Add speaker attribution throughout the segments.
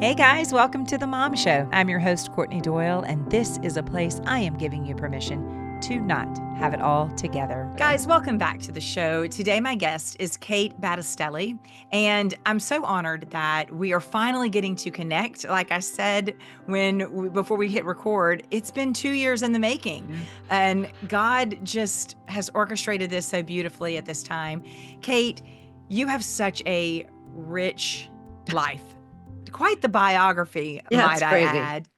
Speaker 1: Hey guys, welcome to the Mom Show. I'm your host, Courtney Doyle, and this is a place I am giving you permission to not have it all together. Guys, welcome back to the show. Today, my guest is Kate Battistelli, and I'm so honored that we are finally getting to connect. Like I said before we hit record, it's been 2 years in the making, and God just has orchestrated this so beautifully at this time. Kate, you have such a rich life. Quite the biography,
Speaker 2: Yeah, it's
Speaker 1: might I
Speaker 2: crazy.
Speaker 1: add.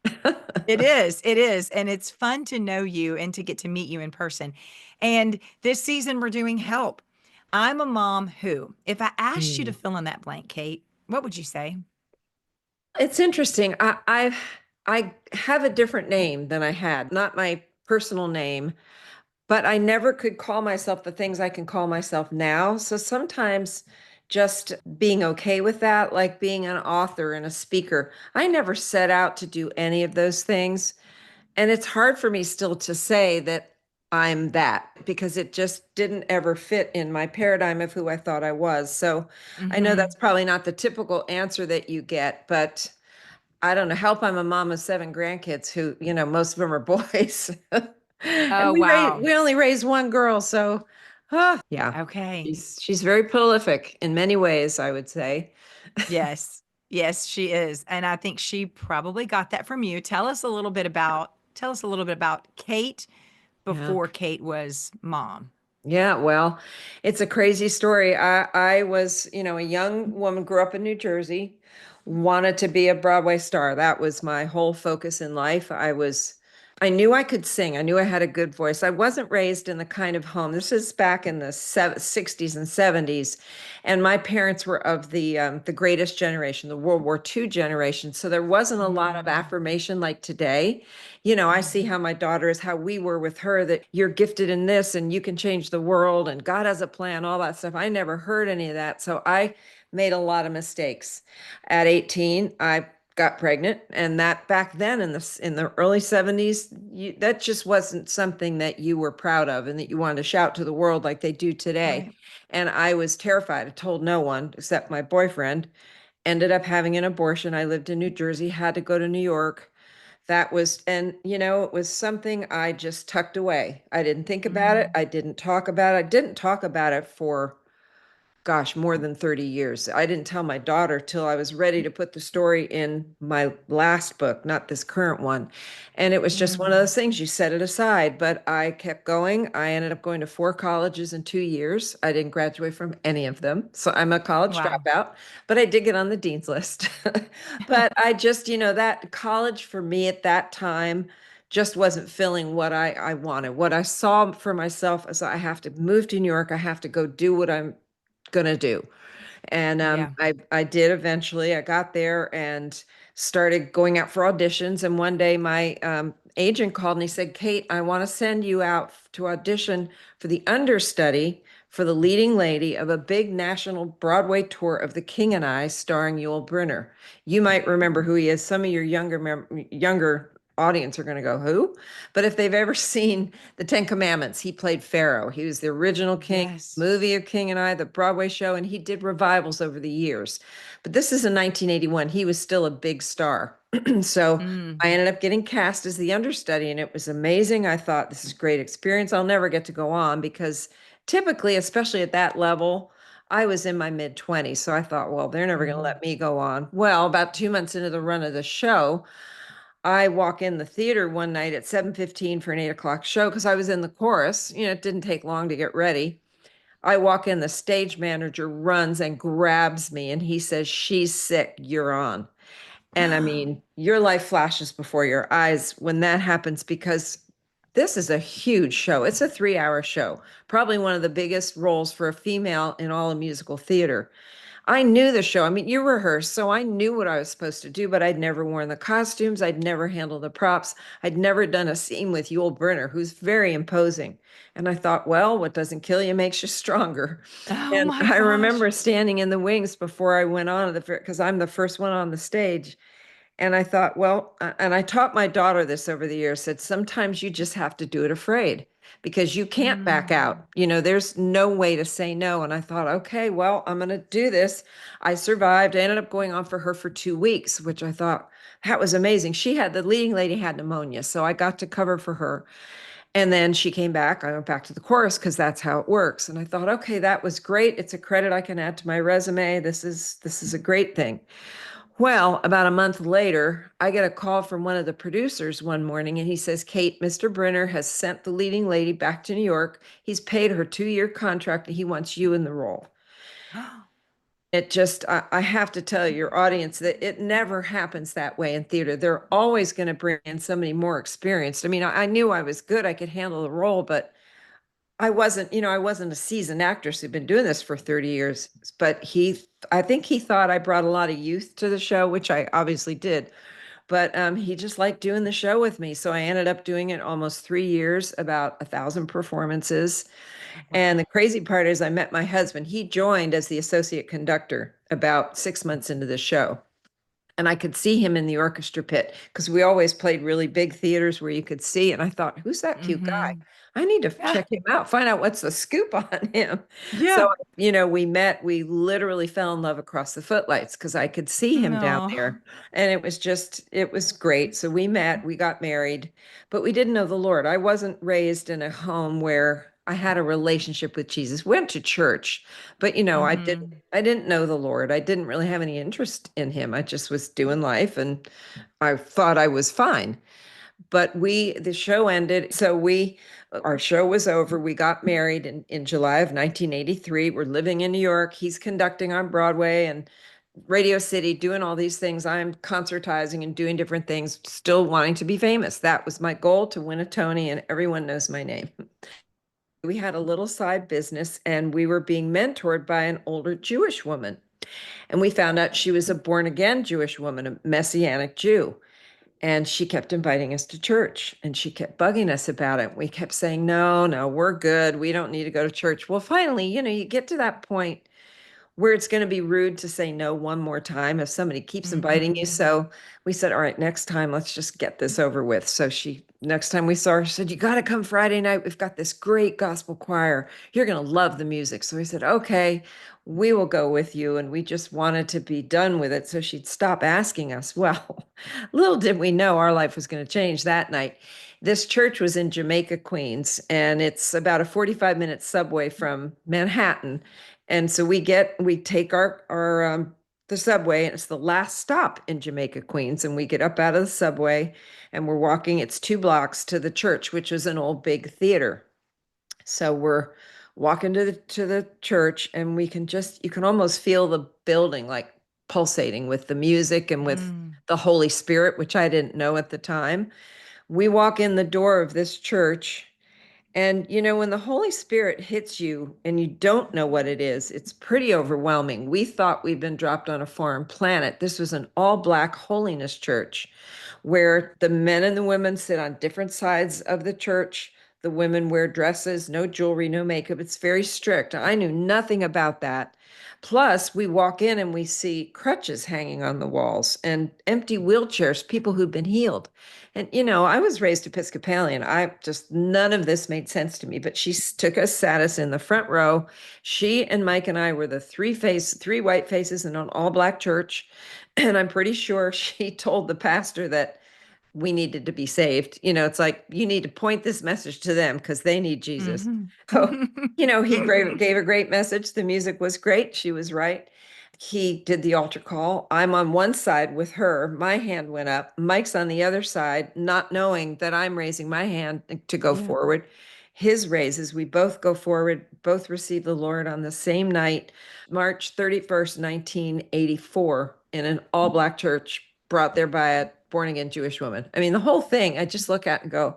Speaker 1: It is. And it's fun to know you and to get to meet you in person. And this season, we're doing help. I'm a mom who, if I asked you to
Speaker 2: Mm.
Speaker 1: fill in that blank, Kate, what would you say?
Speaker 2: It's interesting. I have a different name than I had, not my personal name, but I never could call myself the things I can call myself now. So sometimes just being okay with that, like being an author and a speaker, I never set out to do any of those things. And it's hard for me still to say that I'm that because it just didn't ever fit in my paradigm of who I thought I was. So I know
Speaker 1: Mm-hmm.
Speaker 2: that's probably not the typical answer that you get, but I don't know. Help, I'm a mom of 7 grandkids who, most of them are boys. And
Speaker 1: Oh, wow.
Speaker 2: we only raised one girl, so yeah.
Speaker 1: Okay.
Speaker 2: She's very prolific in many ways, I would say.
Speaker 1: Yes. Yes, she is. And I think she probably got that from you. Tell us a little bit about Kate
Speaker 2: Yeah.
Speaker 1: before Kate was mom.
Speaker 2: Yeah, well, it's a crazy story. I was, a young woman, grew up in New Jersey, wanted to be a Broadway star. That was my whole focus in life. I knew I could sing. I knew I had a good voice. I wasn't raised in the kind of home. This is back in the 60s and 70s, and my parents were of the greatest generation, the World War II generation. So there wasn't a lot of
Speaker 1: Mm.
Speaker 2: affirmation like today. I see
Speaker 1: Mhm.
Speaker 2: how my daughter is, how we were with her, that you're gifted in this and you can change the world and God has a plan, all that stuff. I never heard any of that. So I made a lot of mistakes. At 18, I got pregnant, and that back then in the early 70s, that just wasn't something that you were proud of and that you wanted to shout to the world like they do today.
Speaker 1: Right.
Speaker 2: And I was terrified. I told no one except my boyfriend. Ended up having an abortion. I lived in New Jersey, had to go to New York. It was something I just tucked away. I didn't think about it.
Speaker 1: Mhm.
Speaker 2: I didn't talk about it. I didn't talk about it for, gosh, more than 30 years. I didn't tell my daughter till I was ready to put the story in my last book, not this current one. And it was just one of
Speaker 1: Mm.
Speaker 2: those things, you set it aside. But I kept going. I ended up going to 4 colleges in 2 years. I didn't graduate from any of them. So I'm a college
Speaker 1: Wow.
Speaker 2: dropout, but I did get on the dean's list. But I just, that college for me at that time just wasn't filling what I wanted. What I saw for myself is I have to move to New York. I have to go do what I'm gonna do. And
Speaker 1: Yeah.
Speaker 2: I did eventually. I got there and started going out for auditions. And one day my agent called and he said, Kate, I want to send you out to audition for the understudy for the leading lady of a big national Broadway tour of The King and I, starring Yul Brynner. You might remember who he is. Some of your younger audience are going to go, who? But if they've ever seen The Ten Commandments, he played Pharaoh. He was the original king,
Speaker 1: Yes.
Speaker 2: movie of King and I, the Broadway show, and he did revivals over the years. But this is in 1981. He was still a big star. So
Speaker 1: Mm.
Speaker 2: I ended up getting cast as the understudy, and it was amazing. I thought, this is great experience. I'll never get to go on because typically, especially at that level, I was in my mid 20s. So I thought, well, they're never going to
Speaker 1: Mhm.
Speaker 2: let me go on. Well, about 2 months into the run of the show, I walk in the theater one night at 7:15 for an 8 o'clock show because I was in the chorus. It didn't take long to get ready. I walk in, the stage manager runs and grabs me and he says, she's sick, you're on. And I mean, your life flashes before your eyes when that happens because this is a huge show. It's a 3-hour show, probably one of the biggest roles for a female in all of musical theater. I knew the show. I mean, you rehearsed, so I knew what I was supposed to do, but I'd never worn the costumes. I'd never handled the props. I'd never done a scene with Yul Brynner, who's very imposing. And I thought, well, what doesn't kill you makes you stronger.
Speaker 1: Oh
Speaker 2: And
Speaker 1: my
Speaker 2: I
Speaker 1: gosh.
Speaker 2: remember standing in the wings before I went on because I'm the first one on the stage. And I thought, well, and I taught my daughter this over the years, said sometimes you just have to do it afraid because you can't back
Speaker 1: Mm.
Speaker 2: out. There's no way to say no. And I thought, okay, well, I'm going to do this. I survived. I ended up going on for her for 2 weeks, which I thought that was amazing. The leading lady had pneumonia, so I got to cover for her. And then she came back. I went back to the chorus because that's how it works. And I thought, okay, that was great. It's a credit I can add to my resume. This is a great thing. Well, about a month later, I get a call from one of the producers one morning, and he says, Kate, Mr. Brenner has sent the leading lady back to New York. He's paid her 2-year contract, and he wants you in the role. It just, I have to tell your audience that it never happens that way in theater. They're always going to bring in somebody more experienced. I mean, I knew I was good, I could handle the role, but I wasn't a seasoned actress who'd been doing this for 30 years. But I think he thought I brought a lot of youth to the show, which I obviously did. But he just liked doing the show with me. So I ended up doing it almost 3 years, about 1,000 performances. And the
Speaker 1: Wow.
Speaker 2: crazy part is I met my husband. He joined as the associate conductor about 6 months into the show. And I could see him in the orchestra pit because we always played really big theaters where you could see. And I thought, who's that cute guy?
Speaker 1: Mm-hmm.
Speaker 2: I need to
Speaker 1: Yeah.
Speaker 2: check him out, find out what's the scoop on him. So,
Speaker 1: Yeah.
Speaker 2: we met, we literally fell in love across the footlights because I could see him down
Speaker 1: No.
Speaker 2: there. And it was great. So we met, we got married, but we didn't know the Lord. I wasn't raised in a home where I had a relationship with Jesus. Went to church, but
Speaker 1: Mm-hmm.
Speaker 2: I didn't know the Lord. I didn't really have any interest in him. I just was doing life and I thought I was fine. But the show ended. Our show was over. We got married in July of 1983. We're living in New York. He's conducting on Broadway and Radio City, doing all these things. I'm concertizing and doing different things, still wanting to be famous. That was my goal, to win a Tony, and everyone knows my name. We had a little side business and we were being mentored by an older Jewish woman. And we found out she was a born again Jewish woman, a Messianic Jew. And she kept inviting us to church and she kept bugging us about it. We kept saying, no, no, we're good. We don't need to go to church. Well, finally, you get to that point where it's going to be rude to say no one more time if somebody keeps inviting you.
Speaker 1: Mm-hmm.
Speaker 2: So we said, all right, next time, let's just get this over with. So next time we saw her, she said, you got to come Friday night. We've got this great gospel choir. You're going to love the music. So we said, okay, we will go with you. And we just wanted to be done with it so she'd stop asking us. Well, little did we know our life was going to change that night. This church was in Jamaica, Queens, and it's about a 45-minute subway from Manhattan. And so we take our the subway, and it's the last stop in Jamaica, Queens. And we get up out of the subway and we're walking, it's 2 blocks to the church, which is an old big theater. So we're walking to the church, and you can almost feel the building like pulsating with the music and with
Speaker 1: Mm.
Speaker 2: the Holy Spirit, which I didn't know at the time. We walk in the door of this church, and when the Holy Spirit hits you and you don't know what it is, it's pretty overwhelming. We thought we'd been dropped on a foreign planet. This was an all black holiness church where the men and the women sit on different sides of the church. The women wear dresses, no jewelry, no makeup. It's very strict. I knew nothing about that. Plus, we walk in and we see crutches hanging on the walls and empty wheelchairs, people who've been healed. And I was raised Episcopalian. None of this made sense to me, but she took us, sat us in the front row. She and Mike and I were the three white faces in an all black church. And I'm pretty sure she told the pastor that we needed to be saved. It's like, you need to point this message to them because they need Jesus.
Speaker 1: Mm-hmm.
Speaker 2: So, he gave a great message. The music was great. She was right. He did the altar call. I'm on one side with her. My hand went up. Mike's on the other side, not knowing that I'm raising my hand to go
Speaker 1: Yeah.
Speaker 2: forward. His raises, we both go forward, both receive the Lord on the same night, March 31st, 1984, in an all black church brought there by a born again Jewish woman. I mean, the whole thing, I just look at and go,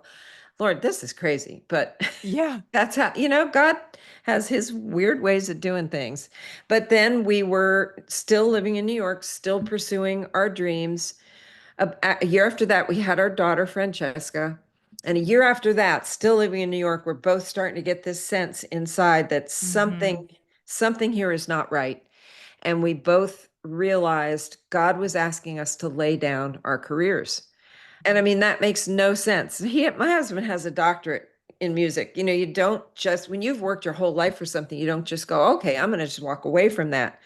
Speaker 2: Lord, this is crazy. But
Speaker 1: Yeah.
Speaker 2: that's how, God has his weird ways of doing things. But then we were still living in New York, still pursuing our dreams. A year after that, we had our daughter, Francesca. And a year after that, still living in New York, we're both starting to get this sense inside that
Speaker 1: Mm-hmm.
Speaker 2: something here is not right. And we both realized God was asking us to lay down our careers. And I mean, that makes no sense. My husband has a doctorate in music. You don't just, when you've worked your whole life for something, you don't just go, okay, I'm going to just walk away from that.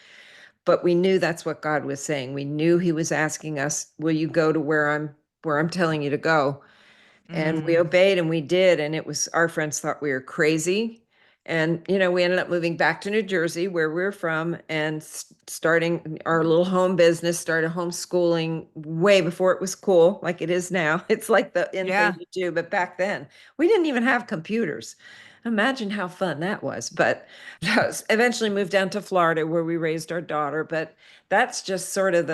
Speaker 2: But we knew that's what God was saying. We knew he was asking us, will you go to where I'm telling you to go? And we
Speaker 1: Mm,
Speaker 2: obeyed and we did. And it was, our friends thought we were crazy. And, we ended up moving back to New Jersey, where we are from, and starting our little home business, started homeschooling way before it was cool, like it is now. It's like the in thing
Speaker 1: yeah.
Speaker 2: to do. But back then, we didn't even have computers. Imagine how fun that was. But eventually moved down to Florida, where we raised our daughter. But that's just sort of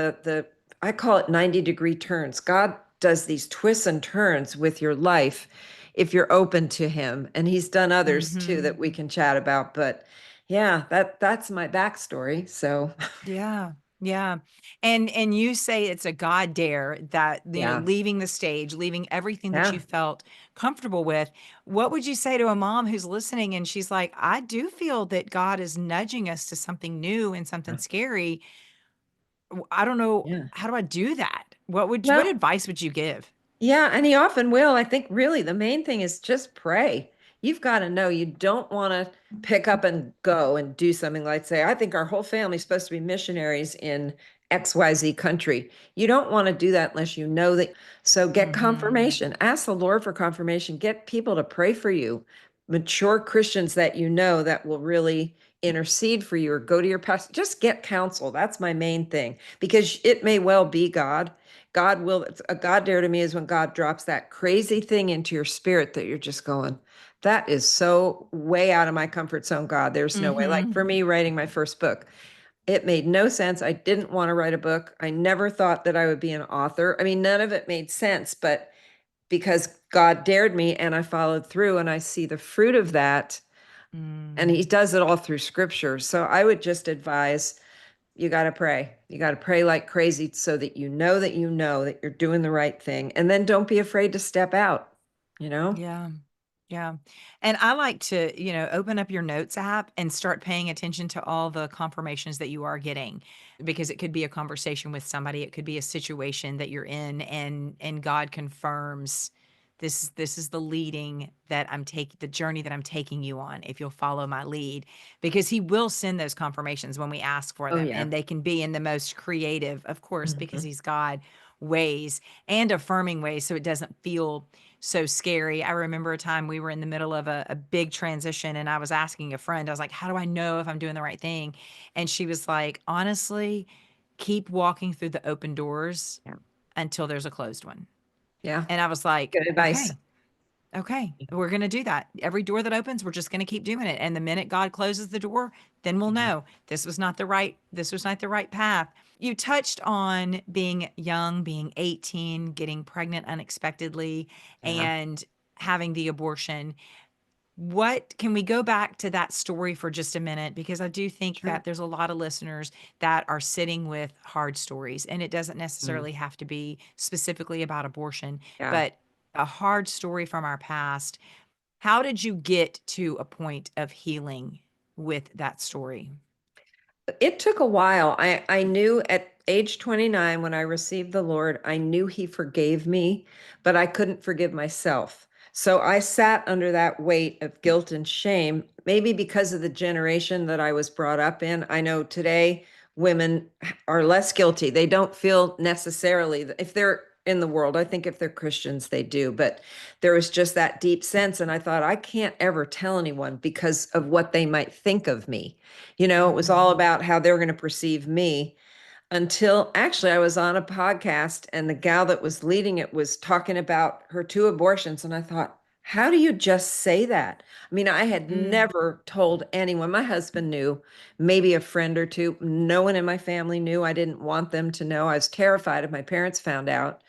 Speaker 2: I call it 90-degree turns. God does these twists and turns with your life if you're open to him. And he's done others too
Speaker 1: Hmm.
Speaker 2: that we can chat about. But yeah, that's my backstory. So
Speaker 1: Yeah. Yeah. And you say it's a God dare that,
Speaker 2: yeah,
Speaker 1: leaving the stage, leaving everything that you
Speaker 2: yeah.
Speaker 1: felt comfortable with. What would you say to a mom who's listening and she's like, I do feel that God is nudging us to something new and something scary. I don't know.
Speaker 2: Yeah.
Speaker 1: How do I do that? What
Speaker 2: Well,
Speaker 1: advice would you give?
Speaker 2: yeah, and he often will. I think really the main thing is just pray. You've got to know you don't want to pick up and go and do something like say, I think our whole family's supposed to be missionaries in XYZ country. You don't want to do that unless you know that. So get
Speaker 1: Hmm.
Speaker 2: confirmation. Ask the Lord for confirmation. Get people to pray for you. Mature Christians that you know that will really intercede for you, or go to your pastor. Just get counsel. That's my main thing, because it may well be God. God will, a God dare to me is when God drops that crazy thing into your spirit that you're just going, that is so way out of my comfort zone, God. There's no way. Like
Speaker 1: Hmm.
Speaker 2: for me, writing my first book, it made no sense. I didn't want to write a book. I never thought that I would be an author. I mean, none of it made sense, but because God dared me and I followed through, and I see the fruit of that. And he
Speaker 1: Mm,
Speaker 2: does it all through scripture. So I would just advise, you got to pray. You got to pray like crazy so that you know that you're doing the right thing. And then don't be afraid to step out, you know?
Speaker 1: yeah. Yeah. And I like to, open up your notes app and start paying attention to all the confirmations that you are getting, because it could be a conversation with somebody, it could be a situation that you're in, and God confirms this is the leading that I'm taking, the journey that I'm taking you on, if you'll follow my lead, because he will send those confirmations when we ask for
Speaker 2: Oh,
Speaker 1: them,
Speaker 2: yeah.
Speaker 1: and they can be in the most creative, of course, because
Speaker 2: Mhm.
Speaker 1: he's God, ways, and affirming ways, so it doesn't feel so scary. I remember a time we were in the middle of a big transition, and I was asking a friend, I was like, how do I know if I'm doing the right thing? And she was like, honestly, keep walking through the open doors
Speaker 2: Yeah.
Speaker 1: until there's a closed one.
Speaker 2: Yeah.
Speaker 1: And I was like,
Speaker 2: Good advice.
Speaker 1: okay, okay, we're going to do that. Every door that opens, we're just going to keep doing it. And the minute God closes the door, then we'll
Speaker 2: Yeah.
Speaker 1: know this was not the right path. You touched on being young, being 18, getting pregnant unexpectedly,
Speaker 2: Yeah.
Speaker 1: and having the abortion. What can we go back to that story for just a minute? Because I do think
Speaker 2: Sure.
Speaker 1: that there's a lot of listeners that are sitting with hard stories, and it doesn't
Speaker 2: Mm.
Speaker 1: necessarily have to be specifically about abortion,
Speaker 2: Yeah.
Speaker 1: but a hard story from our past. How did you get to a point of healing with that story?
Speaker 2: It took a while. I knew at age 29, when I received the Lord, I knew he forgave me, but I couldn't forgive myself. So I sat under that weight of guilt and shame, maybe because of the generation that I was brought up in. I know today women are less guilty. They don't feel necessarily, if they're in the world, I think if they're Christians, they do, but there was just that deep sense. And I thought, I can't ever tell anyone because of what they might think of me. It was all
Speaker 1: Mm,
Speaker 2: about how they were going to perceive me, until actually I was on a podcast and the gal that was leading it was talking about her two abortions. And I thought, how do you just say that? I mean, I had
Speaker 1: mm,
Speaker 2: never told anyone. My husband knew, maybe a friend or two. No one in my family knew. I didn't want them to know. I was terrified if my parents found out.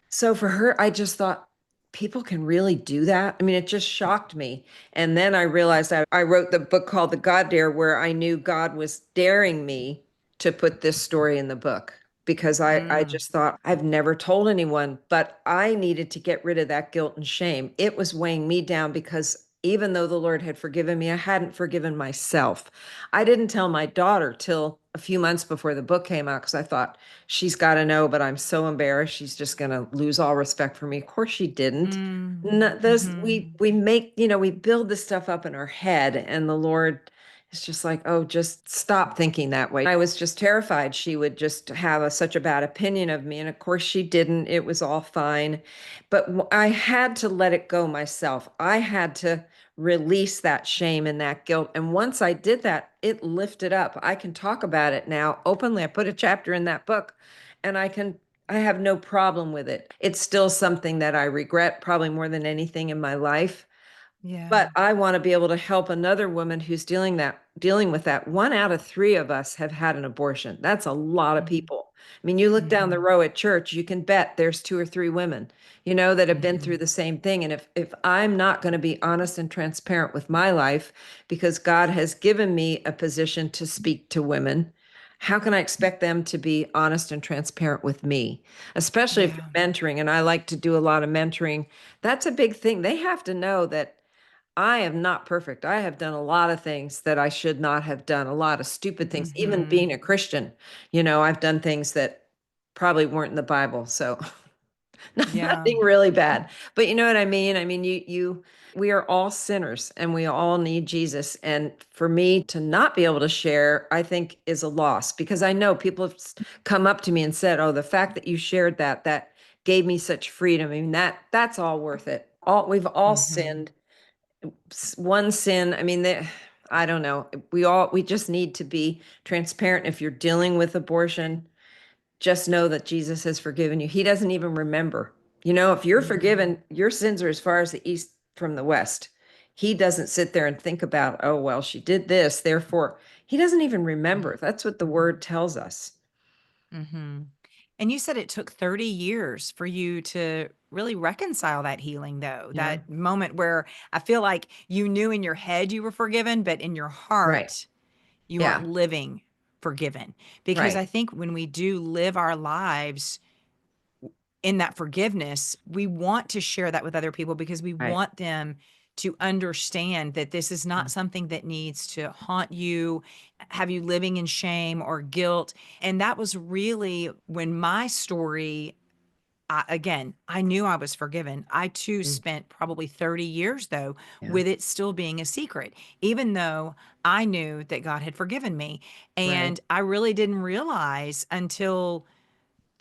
Speaker 2: So for her, I just thought, people can really do that. I mean, it just shocked me. And then I realized I wrote the book called The God Dare, where I knew God was daring me to put this story in the book, because I
Speaker 1: mm,
Speaker 2: just thought, I've never told anyone, but I needed to get rid of that guilt and shame. It was weighing me down, because even though the Lord had forgiven me, I hadn't forgiven myself. I didn't tell my daughter till a few months before the book came out because I thought she's got to know, but I'm so embarrassed. She's just going to lose all respect for me. Of course she didn't.
Speaker 1: Mm.
Speaker 2: No, those
Speaker 1: Mhm.
Speaker 2: we make, we build this stuff up in our head, and the Lord is just like, oh, just stop thinking that way. I was just terrified she would just have such a bad opinion of me. And of course she didn't. It was all fine. But I had to let it go myself. I had to release that shame and that guilt. And once I did that, it lifted up. I can talk about it now openly. I put a chapter in that book, and I have no problem with it. It's still something that I regret probably more than anything in my life.
Speaker 1: Yeah.
Speaker 2: But I want to be able to help another woman who's dealing with that. One out of three of us have had an abortion. That's a lot of
Speaker 1: Mhm.
Speaker 2: people. I mean, you look down the
Speaker 1: Mhm.
Speaker 2: row at church, you can bet there's two or three women, that have been through
Speaker 1: Mhm.
Speaker 2: the same thing. And if I'm not going to be honest and transparent with my life, because God has given me a position to speak to women, how can I expect them to be honest and transparent with me? Especially if
Speaker 1: Yeah.
Speaker 2: you're mentoring, and I like to do a lot of mentoring. That's a big thing. They have to know that I am not perfect. I have done a lot of things that I should not have done, a lot of stupid things. Even
Speaker 1: Mhm.
Speaker 2: being a Christian, I've done things that probably weren't in the Bible. So
Speaker 1: Yeah.
Speaker 2: nothing really bad. But you know what I mean? I mean, we are all sinners and we all need Jesus. And for me to not be able to share, I think is a loss because I know people have come up to me and said, "Oh, the fact that you shared that gave me such freedom." I mean, that's all worth it. We've all
Speaker 1: Mhm.
Speaker 2: sinned one sin. I mean, I don't know. We just need to be transparent. If you're dealing with abortion, just know that Jesus has forgiven you. He doesn't even remember. If you're
Speaker 1: Mhm.
Speaker 2: forgiven, your sins are as far as the east from the west. He doesn't sit there and think about, oh, well, she did this, therefore, he doesn't even remember. That's what the word tells us.
Speaker 1: Mhm. And you said it took 30 years for you to really reconcile that healing, though,
Speaker 2: Yeah.
Speaker 1: that moment where I feel like you knew in your head you were forgiven, but in your
Speaker 2: Right.
Speaker 1: heart, you weren't
Speaker 2: Yeah.
Speaker 1: living forgiven. Because
Speaker 2: Right.
Speaker 1: I think when we do live our lives in that forgiveness, we want to share that with other people because we
Speaker 2: Right.
Speaker 1: want them to understand that this is not something that needs to haunt you, have you living in shame or guilt. And that was really when my story, again, I knew I was forgiven. I too
Speaker 2: Mm.
Speaker 1: spent probably 30 years, though,
Speaker 2: Yeah.
Speaker 1: with it still being a secret, even though I knew that God had forgiven me.
Speaker 2: Right.
Speaker 1: And I really didn't realize until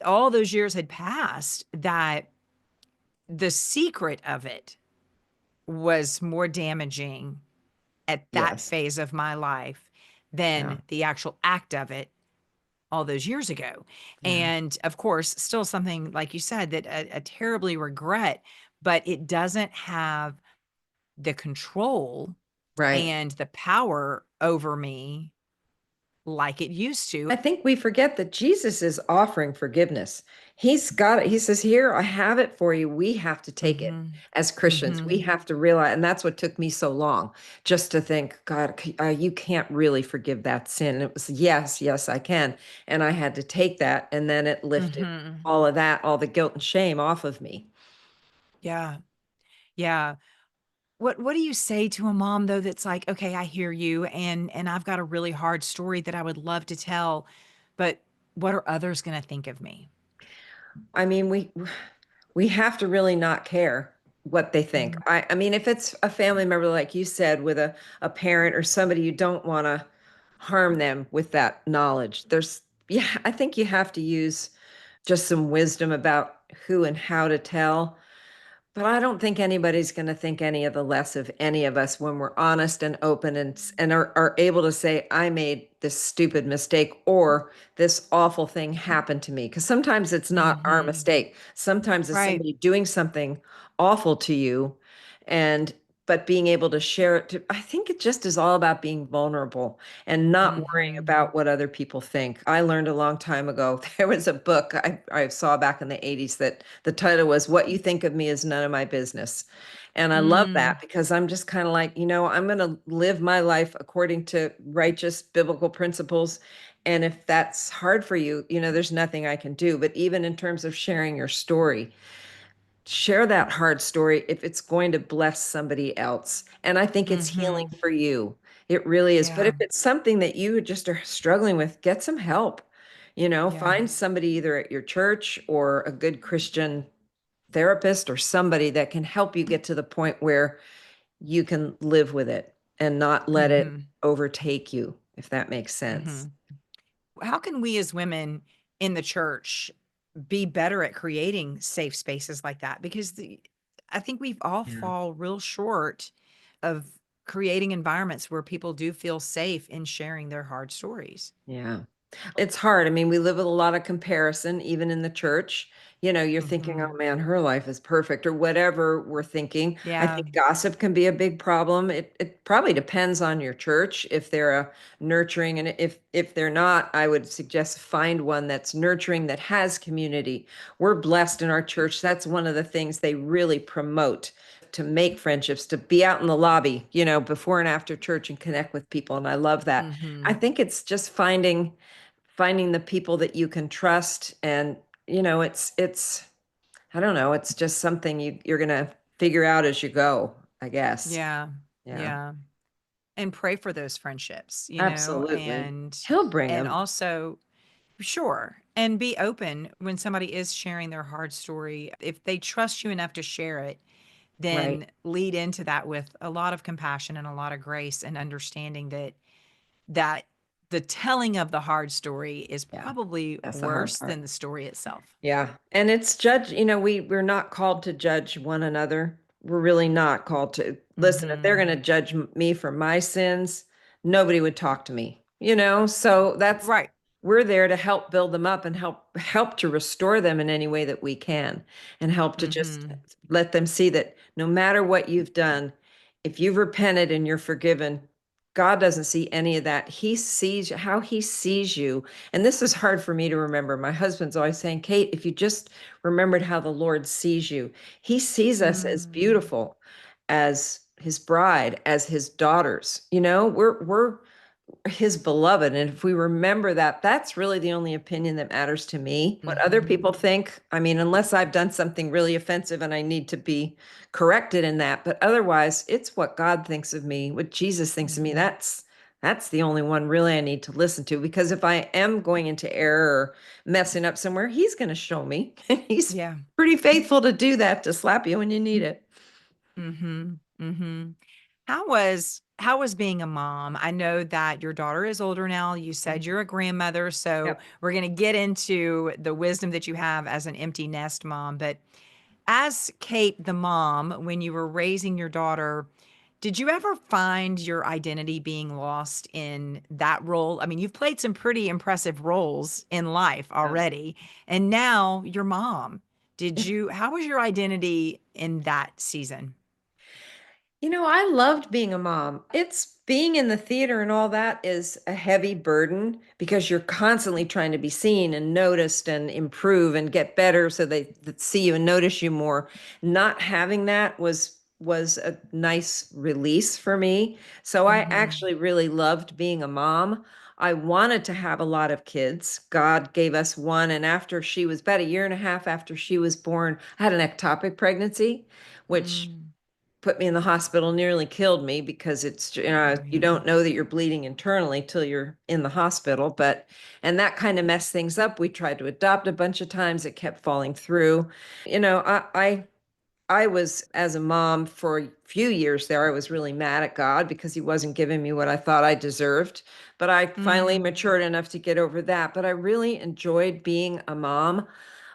Speaker 1: all those years had passed that the secret of it was more damaging at that
Speaker 2: Yes.
Speaker 1: phase of my life
Speaker 2: Yeah.
Speaker 1: than the actual act of it all those years ago.
Speaker 2: Yeah.
Speaker 1: And of course, still something like you said that a terribly regret, but it doesn't have the control
Speaker 2: Right.
Speaker 1: and the power over me like it used to.
Speaker 2: I think we forget that Jesus is offering forgiveness. He's got it. He says, "Here, I have it for you." We have to take it
Speaker 1: Mhm.
Speaker 2: as Christians. We
Speaker 1: Mhm.
Speaker 2: have to realize, and that's what took me so long, just to think, God, you can't really forgive that sin. And it was, yes, yes, I can. And I had to take that, and then it lifted
Speaker 1: Mhm.
Speaker 2: all of that, all the guilt and shame off of me.
Speaker 1: Yeah. Yeah. What do you say to a mom though that's like, "Okay, I hear you and I've got a really hard story that I would love to tell, but what are others going to think of me?"
Speaker 2: I mean, we have to really not care what they think.
Speaker 1: Mhm.
Speaker 2: I mean, if it's a family member, like you said, with a parent or somebody, you don't want to harm them with that knowledge. Yeah, I think you have to use just some wisdom about who and how to tell. But I don't think anybody's going to think any of the less of any of us when we're honest and open and are able to say, I made this stupid mistake or this awful thing happened to me. Because sometimes it's not our
Speaker 1: Mhm.
Speaker 2: mistake. Sometimes it's
Speaker 1: Right.
Speaker 2: somebody doing something awful to you. And but being able to share it I think it just is all about being vulnerable and not worrying
Speaker 1: Mhm.
Speaker 2: about what other people think. I learned a long time ago, there was a book I saw back in the 80s that the title was What You Think of Me Is None of My Business. And I love
Speaker 1: Mm.
Speaker 2: that because I'm just kind of like, I'm going to live my life according to righteous biblical principles. And if that's hard for you, there's nothing I can do. But even in terms of sharing your story, share that hard story if it's going to bless somebody else. And I think it's healing
Speaker 1: Mhm.
Speaker 2: for you. It really is. But
Speaker 1: Yeah.
Speaker 2: if it's something that you just are struggling with, get some help.
Speaker 1: Yeah.
Speaker 2: Find somebody either at your church or a good Christian therapist or somebody that can help you get to the point where you can live with it and not let it
Speaker 1: Mhm.
Speaker 2: overtake you, if that makes sense.
Speaker 1: Mhm. How can we as women in the church be better at creating safe spaces like that? Because I think we've all
Speaker 2: Yeah.
Speaker 1: fall real short of creating environments where people do feel safe in sharing their hard stories.
Speaker 2: Yeah. It's hard. I mean, we live with a lot of comparison, even in the church. You're thinking, oh
Speaker 1: Mhm.
Speaker 2: man, her life is perfect, or whatever we're thinking. I
Speaker 1: Yeah.
Speaker 2: think gossip can be a big problem. It probably depends on your church if they're a nurturing, and if they're not, I would suggest find one that's nurturing, that has community. We're blessed in our church. That's one of the things they really promote, to make friendships, to be out in the lobby, before and after church and connect with people. And I love that. I
Speaker 1: Mhm.
Speaker 2: think it's just finding the people that you can trust. And it's I don't know, it's just something you're gonna figure out as you go, I guess.
Speaker 1: Yeah.
Speaker 2: Yeah.
Speaker 1: Yeah. And pray for those friendships,
Speaker 2: Absolutely.
Speaker 1: and
Speaker 2: He'll bring
Speaker 1: and
Speaker 2: them.
Speaker 1: also sure, and be open when somebody is sharing their hard story. If they trust you enough to share it,
Speaker 2: Right.
Speaker 1: then lead into that with a lot of compassion and a lot of grace and understanding that the telling of the hard story is
Speaker 2: Yeah,
Speaker 1: probably
Speaker 2: that's the hard
Speaker 1: worse
Speaker 2: part.
Speaker 1: than the story itself.
Speaker 2: Yeah. And it's judge, we're not called to judge one another. We're really not called to. Listen, if they're
Speaker 1: Mhm.
Speaker 2: going to judge me for my sins, nobody would talk to me, So
Speaker 1: Right.
Speaker 2: we're there to help build them up and help to restore them in any way that we can, and help to just
Speaker 1: Mhm.
Speaker 2: let them see that no matter what you've done, if you've repented and you're forgiven, God doesn't see any of that. He sees how he sees you. And this is hard for me to remember. My husband's always saying, Kate, if you just remembered how the Lord sees you, he sees us as
Speaker 1: Mm.
Speaker 2: beautiful, as his bride, as his daughters. We're his beloved. And if we remember that, that's really the only opinion that matters to me. What other
Speaker 1: Mhm.
Speaker 2: people think, I mean, unless I've done something really offensive and I need to be corrected in that, but otherwise, it's what God thinks of me, what Jesus thinks of me.
Speaker 1: Mhm.
Speaker 2: That's the only one really I need to listen to, because if I am going into error or messing up somewhere, he's going to show me. He's
Speaker 1: Yeah.
Speaker 2: pretty faithful to do that, to slap you when you need it.
Speaker 1: Mhm. Mhm. How was being a mom? I know that your daughter is older now. You said you're a grandmother, so
Speaker 2: Yep.
Speaker 1: we're going to get into the wisdom that you have as an empty nest mom. But as Kate, the mom, when you were raising your daughter, did you ever find your identity being lost in that role? I mean, you've played some pretty impressive roles in life already, and now you're mom. How was your identity in that season?
Speaker 2: I loved being a mom. It's being in the theater and all that is a heavy burden, because you're constantly trying to be seen and noticed and improve and get better so they see you and notice you more. Not having that was a nice release for me. So I
Speaker 1: Mhm.
Speaker 2: actually really loved being a mom. I wanted to have a lot of kids. God gave us one, and after she was about a year and a half after she was born, I had an ectopic pregnancy, which
Speaker 1: Mm.
Speaker 2: put me in the hospital, nearly killed me, because
Speaker 1: Oh,
Speaker 2: you
Speaker 1: yeah.
Speaker 2: don't know that you're bleeding internally till you're in the hospital. But and that kind of messed things up. We tried to adopt a bunch of times, it kept falling through. I was, as a mom for a few years there, I was really mad at God because he wasn't giving me what I thought I deserved. But I finally
Speaker 1: Mm.
Speaker 2: matured enough to get over that. But I really enjoyed being a mom.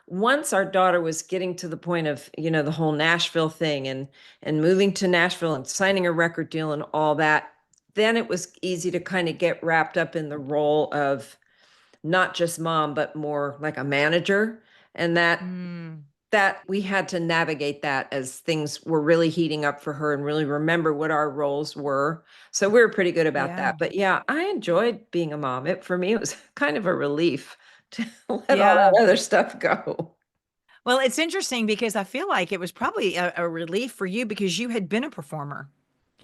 Speaker 2: Once our daughter was getting to the point of, the whole Nashville thing, and moving to Nashville and signing a record deal and all that, then it was easy to kind of get wrapped up in the role of not just mom, but more like a manager. And
Speaker 1: Mm.
Speaker 2: that we had to navigate that as things were really heating up for her, and really remember what our roles were. So we were pretty good about
Speaker 1: Yeah.
Speaker 2: that. But yeah, I enjoyed being a mom. For me, it was kind of a relief to let all
Speaker 1: Yeah.
Speaker 2: that other stuff go.
Speaker 1: Well, it's interesting because I feel like it was probably a relief for you because you had been a performer.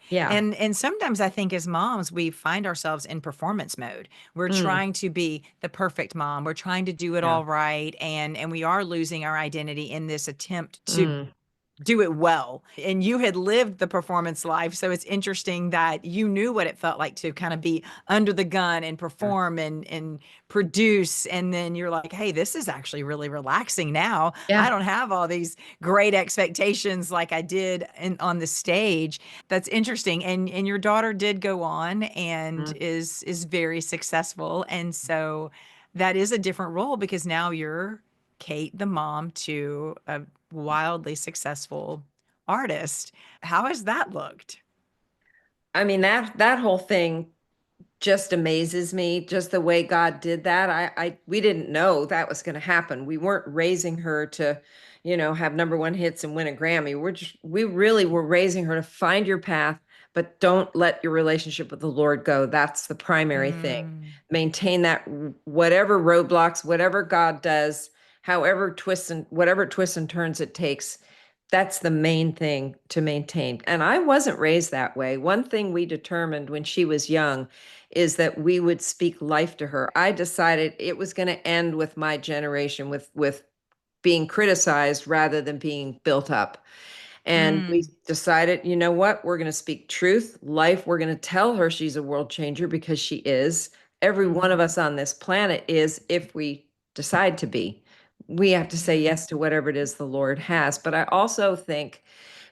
Speaker 2: Yeah.
Speaker 1: And sometimes I think as moms, we find ourselves in performance mode. We're
Speaker 2: Mm,
Speaker 1: trying to be the perfect mom. We're trying to do it
Speaker 2: yeah.
Speaker 1: all right. And we are losing our identity in this attempt to
Speaker 2: Mm,
Speaker 1: do it well. And you had lived the performance life. So it's interesting that you knew what it felt like to kind of be under the gun and
Speaker 2: Yeah.
Speaker 1: perform and produce. And then you're like, hey, this is actually really relaxing now. I
Speaker 2: Yeah.
Speaker 1: don't have all these great expectations like I did on the stage. That's interesting. And your daughter did go on and
Speaker 2: Mm.
Speaker 1: is very successful. And so that is a different role because now you're Kate, the mom to a wildly successful artist. How has that looked?
Speaker 2: I mean, that whole thing just amazes me, just the way God did that. We didn't know that was going to happen. We weren't raising her to, have number one hits and win a Grammy. We really were raising her to find your path, but don't let your relationship with the Lord go. That's the primary thing.
Speaker 1: Mm,
Speaker 2: Maintain that, whatever roadblocks, whatever God does, whatever twists and turns it takes. That's the main thing to maintain. And I wasn't raised that way. One thing we determined when she was young is that we would speak life to her. I decided it was going to end with my generation, with being criticized rather than being built up. And we
Speaker 1: mm,
Speaker 2: decided, you know what? We're going to speak truth, life. We're going to tell her she's a world changer because she is. Every one of
Speaker 1: mm,
Speaker 2: us on this planet is, if we decide to be. We have to say
Speaker 1: mm,
Speaker 2: yes to whatever it is the Lord has. But I also think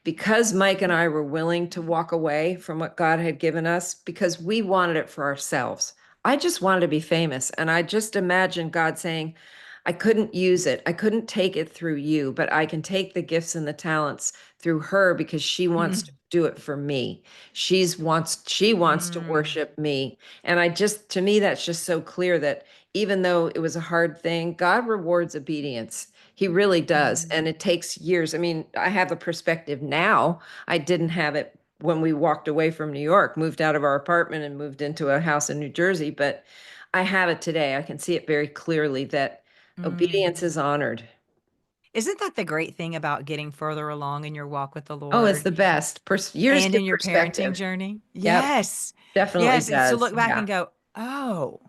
Speaker 2: because Mike and I were willing to walk away from what God had given us because we wanted it for ourselves. I just wanted to be famous. And I just imagined God saying, I couldn't use it. I couldn't take it through you, but I can take the gifts and the talents through her because she wants to
Speaker 1: mm,
Speaker 2: do it for me. She wants to
Speaker 1: mm,
Speaker 2: worship me. And to me, that's just so clear that even though it was a hard thing, God rewards obedience. He really does.
Speaker 1: mm.
Speaker 2: And it takes years. I mean, I have the perspective now. I didn't have it when we walked away from New York, moved out of our apartment and moved into a house in New Jersey, but I have it today. I can see it very clearly that
Speaker 1: Mm.
Speaker 2: obedience is honored.
Speaker 1: Isn't that the great thing about getting further along in your walk with the
Speaker 2: Oh, it's
Speaker 1: Lord
Speaker 2: the best. Years
Speaker 1: and
Speaker 2: give
Speaker 1: in your parenting
Speaker 2: perspective.
Speaker 1: journey?
Speaker 2: Yep,
Speaker 1: Yes.
Speaker 2: definitely
Speaker 1: Yes. It's to
Speaker 2: does.
Speaker 1: look back
Speaker 2: Yeah.
Speaker 1: and go, oh,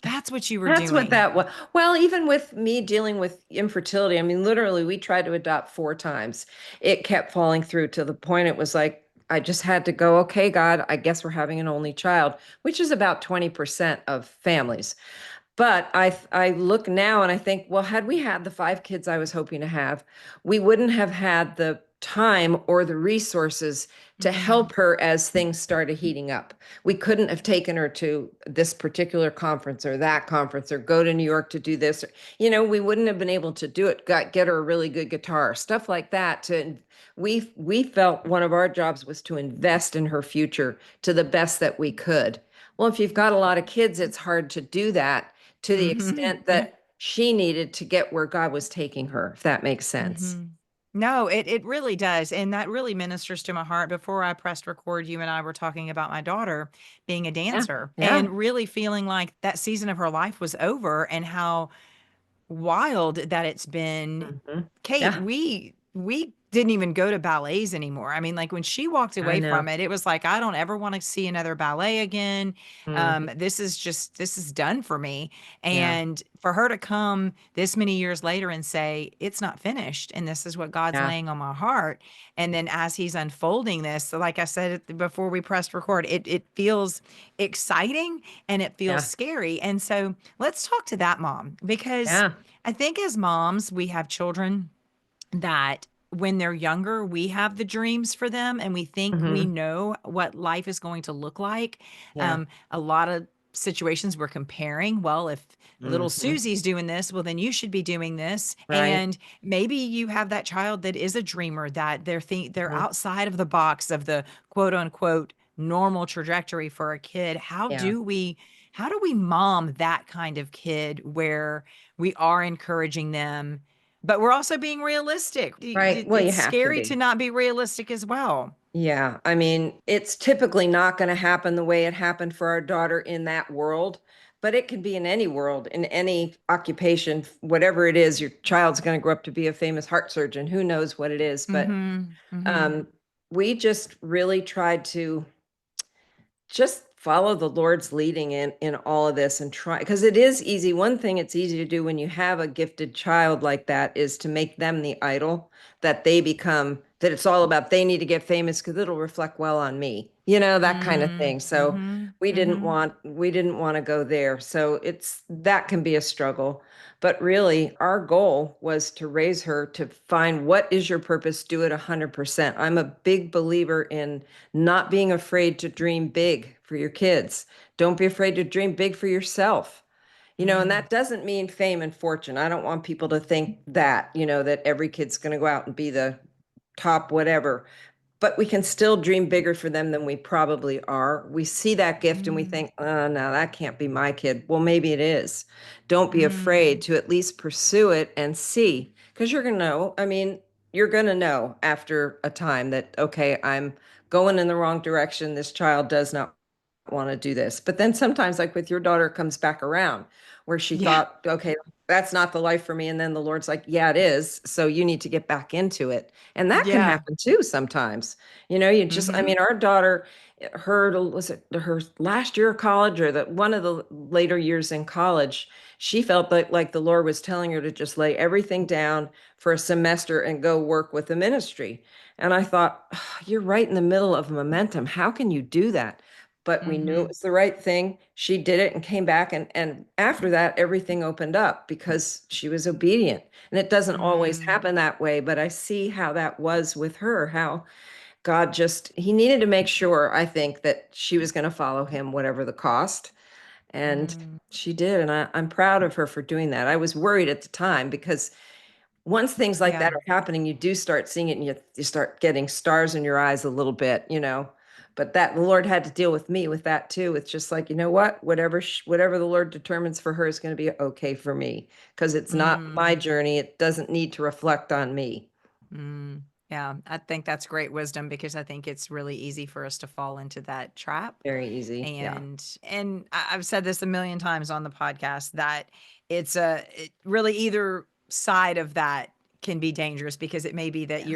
Speaker 1: that's what you were
Speaker 2: That's what
Speaker 1: doing.
Speaker 2: that was. Well, even with me dealing with infertility, I mean, literally, we tried to adopt 4 times. It kept falling through to the point it was like, I just had to go, okay, God, I guess we're having an only child, which is about 20% of families. But I look now and I think, well, had we had the 5 kids I was hoping to have, we wouldn't have had the time or the resources to
Speaker 1: Mm,
Speaker 2: help her as things started heating up. We couldn't have taken her to this particular conference or that conference or go to New York to do this. We wouldn't have been able to do it. Get her a really good guitar, stuff like that. We felt one of our jobs was to invest in her future to the best that we could. Well, if you've got a lot of kids, it's hard to do that to the
Speaker 1: hmm
Speaker 2: extent that she needed to get where God was taking her, if that makes sense.
Speaker 1: hmm No, it really does. And that really ministers to my heart. Before I pressed record, you and I were talking about my daughter being a
Speaker 2: Yeah.
Speaker 1: dancer
Speaker 2: Yeah.
Speaker 1: and really feeling like that season of her life was over and how wild that it's been.
Speaker 2: Hmm.
Speaker 1: Kate,
Speaker 2: Yeah.
Speaker 1: we didn't even go to ballets anymore. I mean, like when she walked
Speaker 2: I
Speaker 1: away
Speaker 2: know.
Speaker 1: from it, it was like, I don't ever want to see another ballet again.
Speaker 2: Hmm.
Speaker 1: This is done for me.
Speaker 2: Yeah.
Speaker 1: And for her to come this many years later and say, it's not finished, and this is what God's
Speaker 2: Yeah.
Speaker 1: laying on my heart. And then as he's unfolding this, so like I said before we pressed record, it feels exciting and it feels
Speaker 2: Yeah.
Speaker 1: scary. And so let's talk to that mom because
Speaker 2: Yeah.
Speaker 1: I think as moms, we have children that when they're younger, we have the dreams for them and we think we
Speaker 2: Hmm.
Speaker 1: know what life is going to look like.
Speaker 2: Yeah.
Speaker 1: A lot of situations we're comparing, well, if little
Speaker 2: Hmm.
Speaker 1: Susie's doing this, well, then you should be doing this.
Speaker 2: Right.
Speaker 1: And maybe you have that child that is a dreamer, that they're
Speaker 2: Hmm.
Speaker 1: outside of the box of the quote unquote normal trajectory for a kid.
Speaker 2: Yeah.
Speaker 1: How do we mom that kind of kid where we are encouraging them, but we're also being realistic?
Speaker 2: Right. Well, you
Speaker 1: It's
Speaker 2: have to
Speaker 1: scary to
Speaker 2: be.
Speaker 1: not be realistic as well.
Speaker 2: Yeah. I mean, it's typically not going to happen the way it happened for our daughter in that world, but it can be in any world, in any occupation, whatever it is. Your child's going to grow up to be a famous heart surgeon. Who knows what it is? But
Speaker 1: Mm-hmm. Mm-hmm.
Speaker 2: um, we just really tried to just follow the Lord's leading in all of this and try, because it is easy. One thing it's easy to do when you have a gifted child like that is to make them the idol, that they become that it's all about they need to get famous because it'll reflect well on me, that kind of
Speaker 1: Mm,
Speaker 2: thing. So
Speaker 1: mm-hmm,
Speaker 2: we didn't
Speaker 1: mm-hmm,
Speaker 2: want we didn't want to go there. So it's that can be a struggle. But really, our goal was to raise her to find what is your purpose, do it 100%. I'm a big believer in not being afraid to dream big for your kids. Don't be afraid to dream big for yourself. And
Speaker 1: mm,
Speaker 2: that doesn't mean fame and fortune. I don't want people to think that, that every kid's going to go out and be the top whatever, but we can still dream bigger for them than we probably are. We see that gift and we
Speaker 1: mm,
Speaker 2: think, oh, no, that can't be my kid. Well, maybe it is. Don't be
Speaker 1: mm,
Speaker 2: afraid to at least pursue it and see, because you're going to know. I mean, you're going to know after a time that, okay, I'm going in the wrong direction. This child does not want to do this. But then sometimes, like with your daughter, it comes back around where she
Speaker 1: yeah,
Speaker 2: thought, okay, that's not the life for me. And then the Lord's like, yeah, it is. So you need to get back into it. And that can
Speaker 1: yeah,
Speaker 2: happen too sometimes. You just, I
Speaker 1: mm-hmm,
Speaker 2: mean, our daughter, was it her last year of college or that one of the later years in college, she felt like the Lord was telling her to just lay everything down for a semester and go work with the ministry. And I thought, "Oh, you're right in the middle of momentum. How can you do that?" But we knew
Speaker 1: mm-hmm,
Speaker 2: it was the right thing. She did it and came back. And after that, everything opened up because she was obedient. And it doesn't always
Speaker 1: mm,
Speaker 2: happen that way, but I see how that was with her, how God he needed to make sure, I think, that she was going to follow him, whatever the cost. And
Speaker 1: mm,
Speaker 2: she did. And I'm proud of her for doing that. I was worried at the time because once things like
Speaker 1: yeah,
Speaker 2: that are happening, you do start seeing it and you start getting stars in your eyes a little bit. But that the Lord had to deal with me with that too. It's just like, you know what? Whatever the Lord determines for her is going to be okay for me because it's not
Speaker 1: mm.
Speaker 2: my journey. It doesn't need to reflect on me.
Speaker 1: Mm, yeah, I think that's great wisdom because I think it's really easy for us to fall into that trap.
Speaker 2: Very easy. Yeah.
Speaker 1: I've said this a million times on the podcast that really either side of that can be dangerous because it may be that
Speaker 2: Yeah.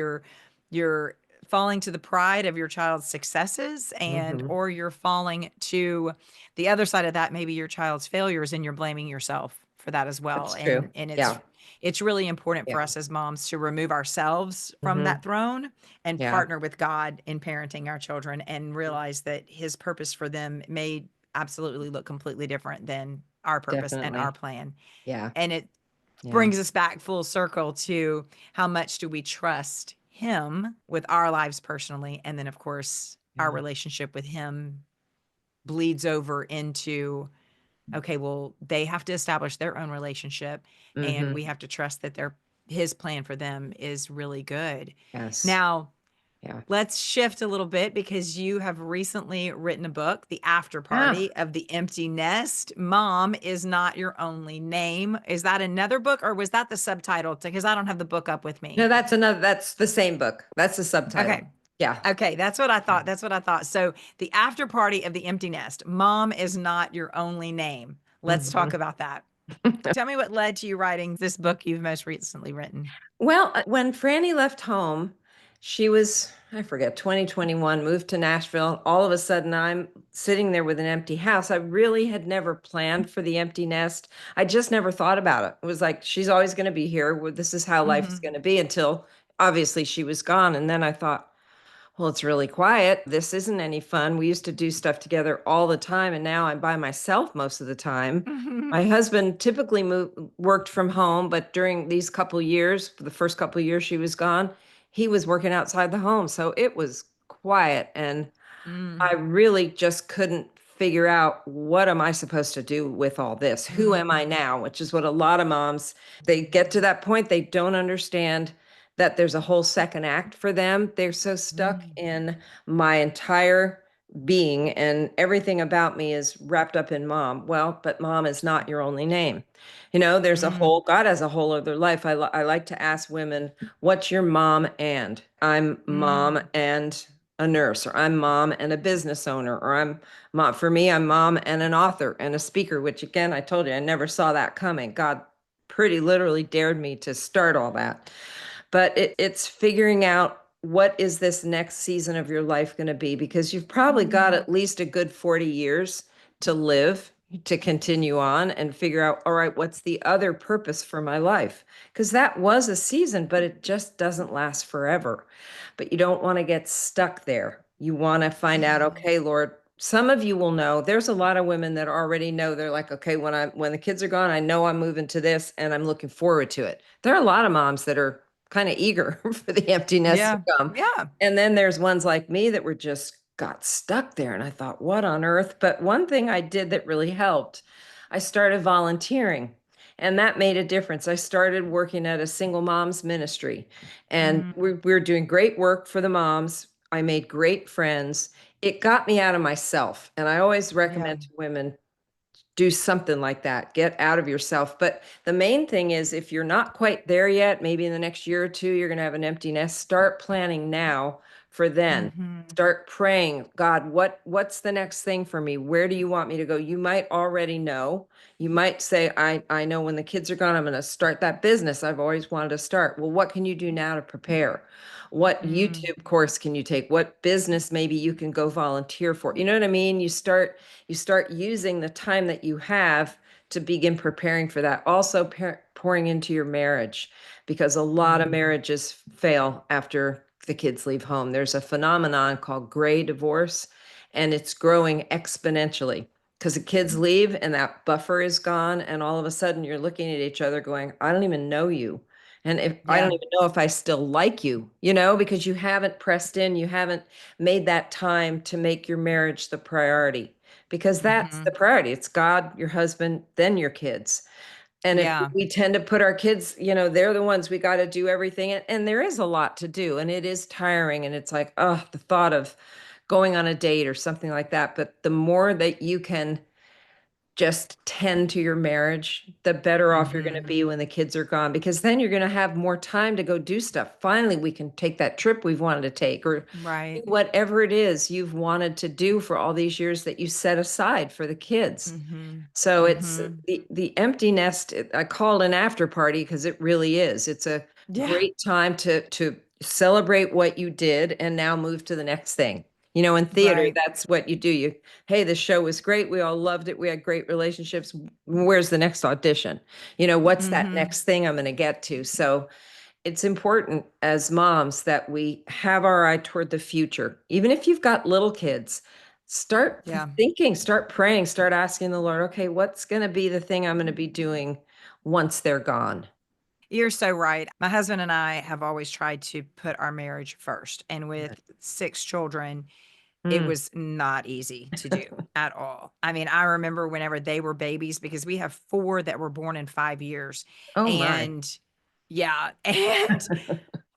Speaker 1: you're falling to the pride of your child's successes and
Speaker 2: Hmm.
Speaker 1: or you're falling to the other side of that, maybe your child's failures and you're blaming yourself for that as well.
Speaker 2: That's true.
Speaker 1: And
Speaker 2: Yeah.
Speaker 1: it's really important for
Speaker 2: Yeah.
Speaker 1: us as moms to remove ourselves from
Speaker 2: Hmm.
Speaker 1: that throne and
Speaker 2: Yeah.
Speaker 1: partner with God in parenting our children and realize that his purpose for them may absolutely look completely different than our purpose and our
Speaker 2: Definitely.
Speaker 1: plan.
Speaker 2: Yeah.
Speaker 1: And it
Speaker 2: Yeah.
Speaker 1: brings us back full circle to how much do we trust him with our lives personally. And then, of course, our
Speaker 2: Yeah.
Speaker 1: relationship with him bleeds over into okay, well, they have to establish their own relationship and
Speaker 2: Hmm.
Speaker 1: we have to trust that his plan for them is really good.
Speaker 2: Yes.
Speaker 1: Now,
Speaker 2: Yeah.
Speaker 1: let's shift a little bit because you have recently written a book, The After
Speaker 2: Ah,
Speaker 1: Party of the Empty Nest. Mom is Not Your Only Name. Is that another book or was that the subtitle? Because I don't have the book up with me.
Speaker 2: no, that's the same book. That's the subtitle.
Speaker 1: Okay.
Speaker 2: Yeah.
Speaker 1: Okay, that's what I
Speaker 2: Yeah.
Speaker 1: thought. That's what I thought. So, The After Party of the Empty Nest. Mom is Not Your Only Name. Let's talk
Speaker 2: Hmm.
Speaker 1: about that. Tell me what led to you writing this book you've most recently written.
Speaker 2: Well, when Franny left home, she was, I forget, 2021, moved to Nashville. All of a sudden, I'm sitting there with an empty house. I really had never planned for the empty nest. I just never thought about it. It was like, she's always going to be here. This is how life is
Speaker 1: Mhm.
Speaker 2: going to be until obviously she was gone. And then I thought, well, it's really quiet. This isn't any fun. We used to do stuff together all the time, and now I'm by myself most of the time.
Speaker 1: Mhm.
Speaker 2: My husband typically worked from home, but during these couple years, the first couple years she was gone, he was working outside the home. So it was quiet, and
Speaker 1: Mm,
Speaker 2: I really just couldn't figure out what am I supposed to do with all this? Who am I
Speaker 1: mm,
Speaker 2: now? Which is what a lot of moms, they get to that point, they don't understand that there's a whole second act for them. They're so stuck
Speaker 1: mm,
Speaker 2: in my entire being and everything about me is wrapped up in mom. Well, but mom is not your only name. There's
Speaker 1: mm,
Speaker 2: God has a whole other life. I like to ask women, what's your mom and? I'm mom
Speaker 1: mm,
Speaker 2: and a nurse, or I'm mom and a business owner, or I'm mom. For me, I'm mom and an author and a speaker, which again, I told you, I never saw that coming. God pretty literally dared me to start all that. But it's figuring out what is this next season of your life going to be, because you've probably got
Speaker 1: mm,
Speaker 2: at least a good 40 years to live. to continue on and figure out, all right, what's the other purpose for my life? Because that was a season, but it just doesn't last forever. But you don't want to get stuck there. You want to find out,
Speaker 1: Mhm.
Speaker 2: okay, Lord, some of you will know. There's a lot of women that already know. They're like, okay, when the kids are gone, I know I'm moving to this and I'm looking forward to it. There are a lot of moms that are kind of eager for the empty nest to
Speaker 1: Yeah.
Speaker 2: come.
Speaker 1: Yeah.
Speaker 2: And then there's ones like me that were just got stuck there. And I thought, what on earth? But one thing I did that really helped, I started volunteering. And that made a difference. I started working at a single moms ministry, and
Speaker 1: Mm,
Speaker 2: we were doing great work for the moms. I made great friends. It got me out of myself. And I always
Speaker 1: yeah.
Speaker 2: recommend to women do something like that. Get out of yourself. But the main thing is if you're not quite there yet, maybe in the next year or two, you're going to have an empty nest. Start planning now for then.
Speaker 1: Mhm.
Speaker 2: Start praying, God, what's the next thing for me? Where do you want me to go? You might already know. You might say, I know when the kids are gone, I'm going to start that business I've always wanted to start. Well, what can you do now to prepare? What
Speaker 1: Mm,
Speaker 2: YouTube course can you take? What business maybe you can go volunteer for? You know what I mean? You start using the time that you have to begin preparing for that. Also, pouring into your marriage, because a lot of
Speaker 1: mm,
Speaker 2: marriages fail after the kids leave home. There's a phenomenon called gray divorce, and it's growing exponentially because the kids leave and that buffer is gone. And all of a sudden, you're looking at each other going, I don't even know you. And if I don't
Speaker 1: yeah.
Speaker 2: even know if I still like you, because you haven't pressed in, you haven't made that time to make your marriage the priority, because that's the
Speaker 1: Mhm.
Speaker 2: priority. It's God, your husband, then your kids. And if
Speaker 1: Yeah.
Speaker 2: we tend to put our kids, they're the ones we got to do everything. And there is a lot to do, and it is tiring. And it's like, oh, the thought of going on a date or something like that. But the more that you can just tend to your marriage, the better off you're going to
Speaker 1: Mhm.
Speaker 2: be when the kids are gone, because then you're going to have more time to go do stuff. Finally, we can take that trip we've wanted to take, or do
Speaker 1: Right.
Speaker 2: whatever it is you've wanted to do for all these years that you set aside for the kids.
Speaker 1: Mhm.
Speaker 2: So it's
Speaker 1: Mhm.
Speaker 2: the empty nest. I call it an after party because it really is. It's a
Speaker 1: Yeah.
Speaker 2: great time to celebrate what you did and now move to the next thing. In theater,
Speaker 1: Right.
Speaker 2: that's what you do. Hey, the show was great. We all loved it. We had great relationships. Where's the next audition? What's that
Speaker 1: Mhm.
Speaker 2: next thing I'm going to get to? So it's important as moms that we have our eye toward the future. Even if you've got little kids, start
Speaker 1: Yeah.
Speaker 2: thinking, start praying, start asking the Lord, okay, what's going to be the thing I'm going to be doing once they're gone?
Speaker 1: You're so right. My husband and I have always tried to put our marriage first, and with 6 children, it
Speaker 2: Mm.
Speaker 1: was not easy to do at all. I mean, I remember whenever they were babies because we have 4 that were born in 5 years,
Speaker 2: Oh my.
Speaker 1: and yeah, and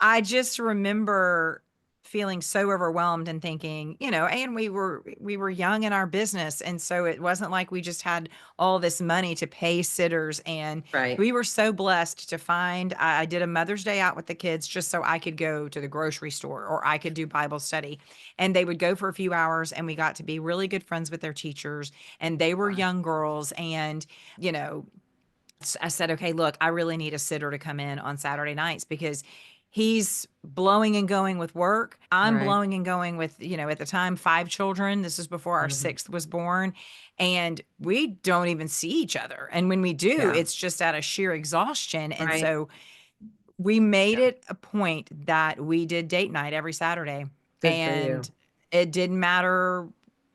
Speaker 1: I just remember feeling so overwhelmed and thinking, and we were young in our business, and so it wasn't like we just had all this money to pay sitters, and
Speaker 2: Right.
Speaker 1: we were so blessed to find I did a Mother's Day out with the kids just so I could go to the grocery store or I could do Bible study. And they would go for a few hours and we got to be really good friends with their teachers, and they were young girls, and you know I said, okay, look, I really need a sitter to come in on Saturday nights because he's blowing and going with work. I'm
Speaker 2: Right.
Speaker 1: blowing and going with, at the time, 5 children. This is before our
Speaker 2: Mhm.
Speaker 1: sixth was born. And we don't even see each other. And when we do,
Speaker 2: Yeah.
Speaker 1: it's just out of sheer exhaustion. And
Speaker 2: Right.
Speaker 1: so we made
Speaker 2: Yeah.
Speaker 1: it a point that we did date night every Saturday.
Speaker 2: Good for you.
Speaker 1: And it didn't matter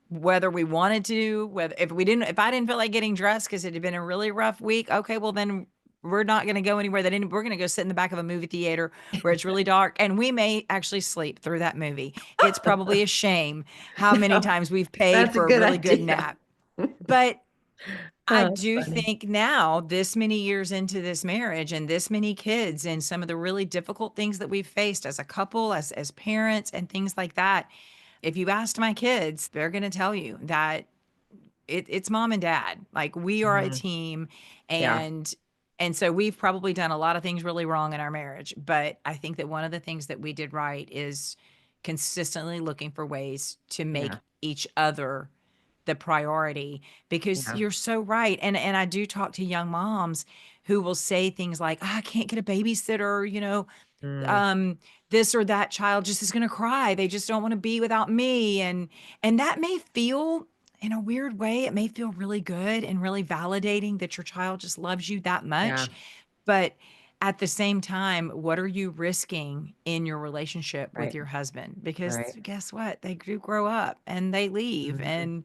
Speaker 1: whether we wanted to, whether if I didn't feel like getting dressed because it had been a really rough week, okay, well then we're not going to go anywhere we're going to go sit in the back of a movie theater where it's really dark and we may actually sleep through that movie. It's probably a shame how many
Speaker 2: No,
Speaker 1: times we've paid
Speaker 2: that's a
Speaker 1: for a
Speaker 2: good
Speaker 1: really good
Speaker 2: idea.
Speaker 1: nap. But I
Speaker 2: Oh, that's
Speaker 1: do
Speaker 2: funny.
Speaker 1: think now, this many years into this marriage and this many kids and some of the really difficult things that we've faced as a couple, as parents and things like that, if you asked my kids, they're going to tell you that it's mom and dad. Like we are a
Speaker 2: Mhm.
Speaker 1: team,
Speaker 2: Yeah.
Speaker 1: and so we've probably done a lot of things really wrong in our marriage. But I think that one of the things that we did right is consistently looking for ways to make
Speaker 2: Yeah.
Speaker 1: each other the priority, because
Speaker 2: Yeah.
Speaker 1: you're so right. And I do talk to young moms who will say things like, "Oh, I can't get a babysitter,
Speaker 2: Mm.
Speaker 1: um this or that child just is going to cry. They just don't want to be without me." And that may feel in a weird way, it may feel really good and really validating that your child just loves you that
Speaker 2: Yeah,
Speaker 1: much. But at the same time, what are you risking in your relationship with
Speaker 2: right,
Speaker 1: your husband? Because
Speaker 2: right.
Speaker 1: guess what? They do grow up and they leave.
Speaker 2: Mhm.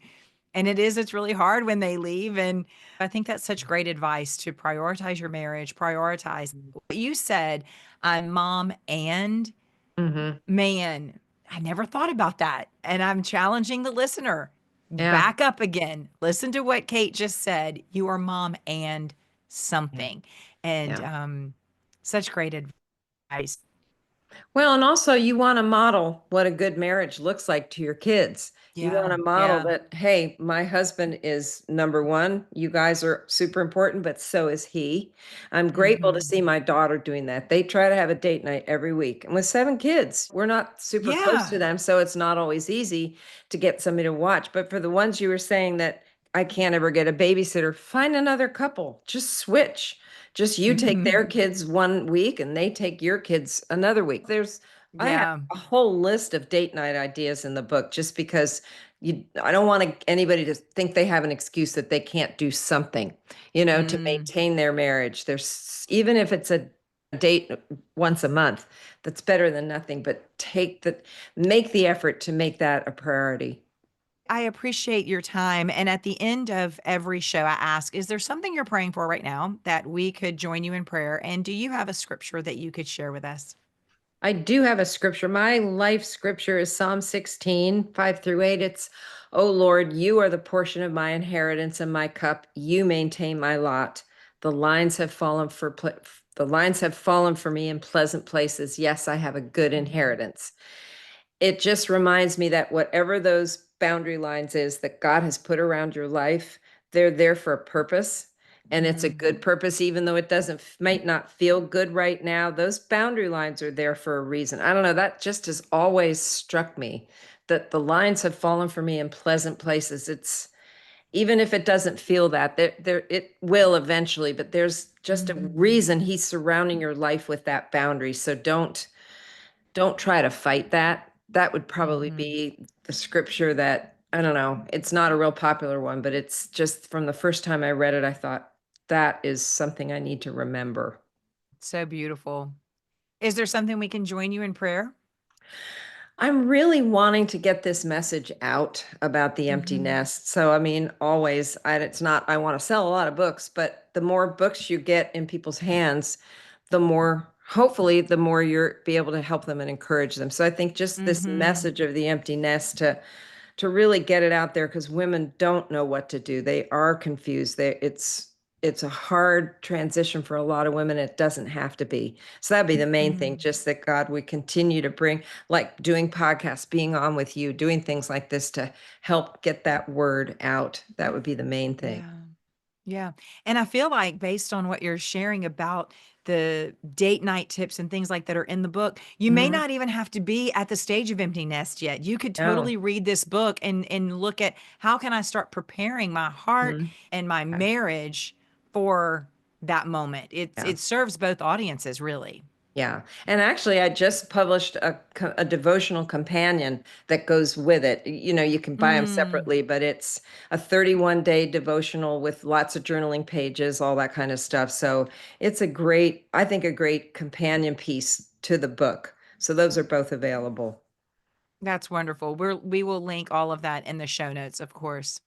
Speaker 1: And it's really hard when they leave. And I think that's such great advice to prioritize your marriage, prioritize what you said, I'm mom and
Speaker 2: Mhm.
Speaker 1: man, I never thought about that. And I'm challenging the listener.
Speaker 2: Yeah,
Speaker 1: Back up again. Listen to what Kate just said. You are mom and
Speaker 2: yeah,
Speaker 1: something. And
Speaker 2: yeah.
Speaker 1: such great advice.
Speaker 2: Well, and also you want to model what a good marriage looks like to your kids. You want
Speaker 1: Yeah.
Speaker 2: to model
Speaker 1: Yeah.
Speaker 2: that, hey, my husband is number one. You guys are super important, but so is he. I'm grateful to
Speaker 1: Hmm.
Speaker 2: see my daughter doing that. They try to have a date night every week. And with 7 kids, we're not super close to
Speaker 1: Yeah.
Speaker 2: them, so it's not always easy to get somebody to watch. But for the ones you were saying that I can't ever get a babysitter, find another couple. Just switch. Just you take their kids one week and they take your kids another week. I have
Speaker 1: Yeah.
Speaker 2: a whole list of date night ideas in the book just because I don't want anybody to think they have an excuse that they can't do something, to
Speaker 1: Mm.
Speaker 2: maintain their marriage. Even if it's a date once a month, that's better than nothing, but make the effort to make that a priority.
Speaker 1: I appreciate your time. And at the end of every show, I ask, is there something you're praying for right now that we could join you in prayer? And do you have a scripture that you could share with us?
Speaker 2: I do have a scripture. My life scripture is Psalm 16, 5-8. It's, "O Lord, you are the portion of my inheritance and my cup. You maintain my lot. The lines have fallen the lines have fallen for me in pleasant places. Yes, I have a good
Speaker 1: Mhm.
Speaker 2: inheritance." It just reminds me that whatever those boundary lines is that God has put around your life, they're there for a purpose. And it's a
Speaker 1: Mm.
Speaker 2: good purpose, even though it might not feel good right now. Those boundary lines are there for a reason. I don't know. That just has always struck me that the lines have fallen for me in pleasant places. It's even if it doesn't feel that it will eventually, but there's just a
Speaker 1: Mhm.
Speaker 2: reason he's surrounding your life with that boundary. So don't try to fight that. That would probably
Speaker 1: Mhm.
Speaker 2: be the scripture that I don't know. It's not a real popular one, but it's just from the first time I read it, I thought that is something I need to remember.
Speaker 1: So beautiful. Is there something we can join you in prayer?
Speaker 2: I'm really wanting to get this message out about the empty
Speaker 1: Mhm.
Speaker 2: nest. So, I mean, always, it's not, I want to sell a lot of books, but the more books you get in people's hands, the more, hopefully, the more you're be able to help them and encourage them. So I think just this
Speaker 1: Mhm.
Speaker 2: message of the empty nest to really get it out there because women don't know what to do. They are confused. It's a hard transition for a lot of women. It doesn't have to be. So that'd be the main thing,
Speaker 1: Mm.
Speaker 2: just that God would continue to bring, like doing podcasts, being on with you, doing things like this to help get that word out. That would be the main thing.
Speaker 1: Yeah. Yeah. And I feel like based on what you're sharing about the date night tips and things like that are in the book, you may
Speaker 2: Mhm.
Speaker 1: not even have to be at the stage of empty nest yet. You could
Speaker 2: No.
Speaker 1: totally read this book and look at how can I start preparing my heart
Speaker 2: Mhm.
Speaker 1: and my
Speaker 2: Yeah.
Speaker 1: marriage for that moment.
Speaker 2: Yeah.
Speaker 1: It serves both audiences really.
Speaker 2: Yeah. And actually, I just published a devotional companion that goes with it. You can buy them
Speaker 1: Mm,
Speaker 2: separately, but it's a 31-day devotional with lots of journaling pages, all that kind of stuff. So it's I think, a great companion piece to the book. So those are both available.
Speaker 1: that's wonderful. We will link all of that in the show notes, of course.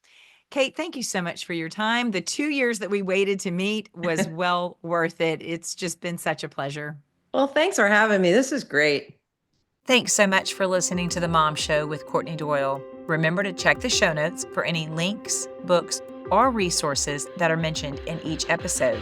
Speaker 1: Kate, thank you so much for your time. The 2 years that we waited to meet was well worth it. It's just been such a pleasure.
Speaker 2: Well, thanks for having me. This is great.
Speaker 1: Thanks so much for listening to The Mom Show with Courtney Doyle. Remember to check the show notes for any links, books, or resources that are mentioned in each episode.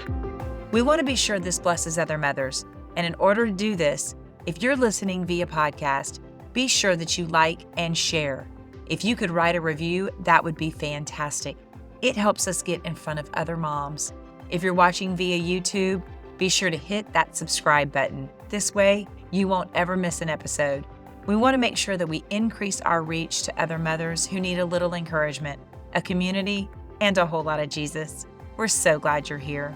Speaker 1: We want to be sure this blesses other mothers. And in order to do this, if you're listening via podcast, be sure that you like and share. If you could write a review, that would be fantastic. It helps us get in front of other moms. If you're watching via YouTube, be sure to hit that subscribe button. This way, you won't ever miss an episode. We want to make sure that we increase our reach to other mothers who need a little encouragement, a community, and a whole lot of Jesus. We're so glad you're here.